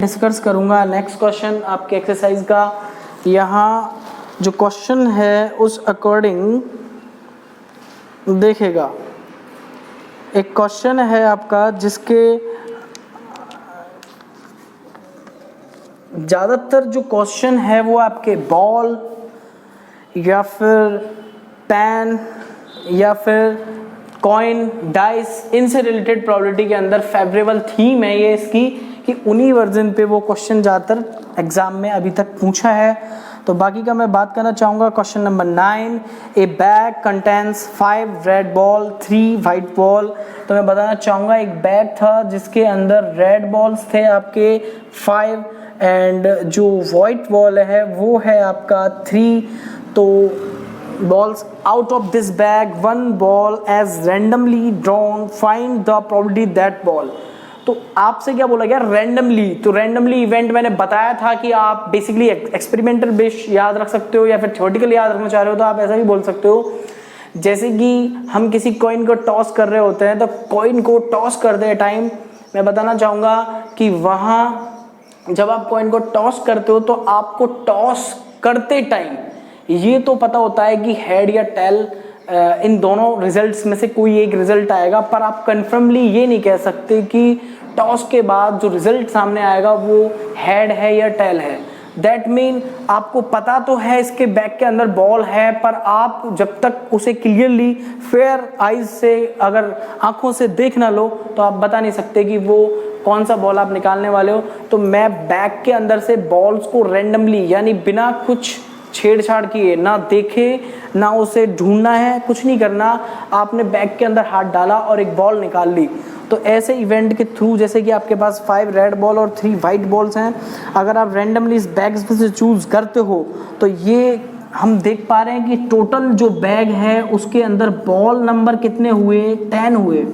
Discuss करूंगा next question आपके exercise का। यहाँ जो क्वेश्चन है उस अकॉर्डिंग देखेगा। एक क्वेश्चन है आपका जिसके ज़्यादातर जो क्वेश्चन है वो आपके बॉल या फिर पेन या फिर कॉइन, डाइस, इनसे रिलेटेड प्रोबेबिलिटी के अंदर फेवरेबल थीम है ये इसकी कि उन्हीं वर्जन पे वो क्वेश्चन ज़्यादातर एग्जाम में अभी तक पूछा है। तो बाकी का मैं बात करना चाहूँगा। क्वेश्चन नंबर 9, ए bag contains 5 red ball 3 white ball. तो मैं बताना चाहूँगा एक बैग था जिसके अंदर रेड बॉल्स थे आपके 5 एंड जो वाइट बॉल है वो है आपका 3। तो balls out of this bag, 1 ball as randomly drawn, find the probability that ball। तो आपसे क्या बोला गया? रैंडमली। तो रैंडमली इवेंट मैंने बताया था कि आप बेसिकली एक्सपेरिमेंटल बेस याद रख सकते हो या फिर थ्योरेटिकल याद रखना चाह रहे हो तो आप ऐसा भी बोल सकते हो। जैसे कि हम किसी कॉइन को टॉस कर रहे होते हैं तो कॉइन को टॉस करते टाइम मैं बताना चाहूँगा कि वहाँ जब आप कॉइन को टॉस करते हो तो आपको टॉस करते टाइम ये तो पता होता है कि हेड या टेल इन दोनों रिजल्ट्स में से कोई एक रिजल्ट आएगा, पर आप कन्फर्मली ये नहीं कह सकते कि टॉस के बाद जो रिजल्ट सामने आएगा वो हेड है या टेल है। दैट मीन आपको पता तो है इसके बैग के अंदर बॉल है, पर आप जब तक उसे क्लियरली फेयर आइज से अगर आंखों से देख ना लो तो आप बता नहीं सकते कि वो कौन सा बॉल आप निकालने वाले हो। तो मैं बैग के अंदर से बॉल्स को रैंडमली यानी बिना कुछ छेड़छाड़ किए, ना देखे ना उसे ढूंढना है, कुछ नहीं करना, आपने बैग के अंदर हाथ डाला और एक बॉल निकाल ली। तो ऐसे इवेंट के थ्रू जैसे कि आपके पास 5 रेड बॉल और 3 वाइट बॉल्स हैं, अगर आप रैंडमली इस बैग्स में से चूज करते हो तो ये हम देख पा रहे हैं कि टोटल जो बैग है उसके अंदर बॉल नंबर कितने हुए? 10 हुए,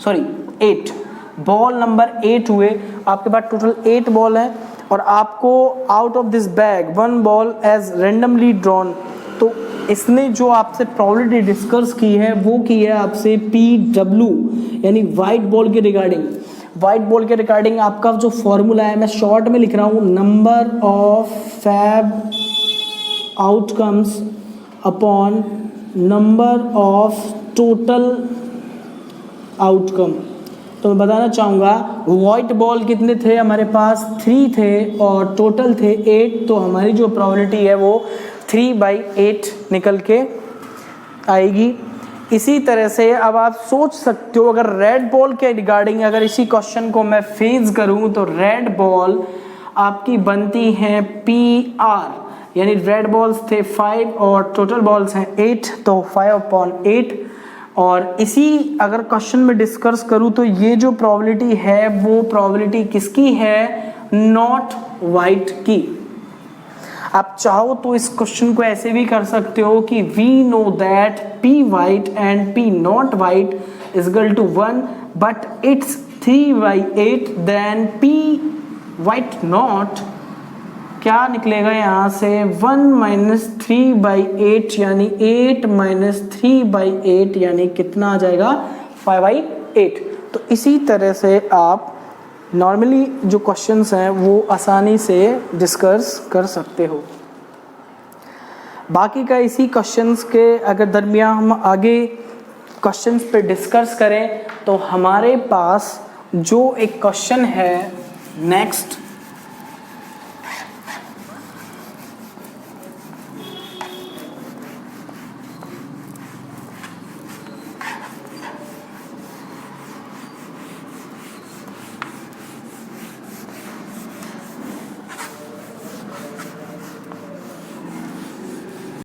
सॉरी 8 बॉल नंबर 8 हुए। आपके पास टोटल 8 बॉल है और आपको out of this bag 1 ball as randomly drawn. तो इसने जो आपसे प्रोबेबिलिटी डिस्कस की है वो की है आपसे PW यानी वाइट बॉल के रिगार्डिंग। वाइट बॉल के रिगार्डिंग आपका जो फॉर्मूला है मैं शॉर्ट में लिख रहा हूँ, number of Feb outcomes upon number of total outcome. तो मैं बताना चाहूँगा वाइट बॉल कितने थे हमारे पास? 3 थे और टोटल थे 8। तो हमारी जो प्रोबेबिलिटी है वो 3/8 निकल के आएगी। इसी तरह से अब आप सोच सकते हो अगर रेड बॉल के रिगार्डिंग अगर इसी क्वेश्चन को मैं फेज करूँ तो रेड बॉल आपकी बनती है PR यानी रेड बॉल्स थे 5 और टोटल बॉल्स हैं 8, तो 5/8। और इसी अगर क्वेश्चन में डिस्कस करूँ तो ये जो प्रोबेबिलिटी है वो प्रोबेबिलिटी किसकी है? नॉट वाइट की। आप चाहो तो इस क्वेश्चन को ऐसे भी कर सकते हो कि we know that P white and P not white is equal to 1 but it's 3/8 then P white not क्या निकलेगा यहाँ से? 1 - 3/8 यानी 8 - 3/8 यानी कितना आ जाएगा? 5/8। तो इसी तरह से आप नॉर्मली जो क्वेश्चंस हैं वो आसानी से डिस्कस कर सकते हो। बाकी का इसी क्वेश्चंस के अगर दरमियान हम आगे क्वेश्चंस पे डिस्कस करें तो हमारे पास जो एक क्वेश्चन है नेक्स्ट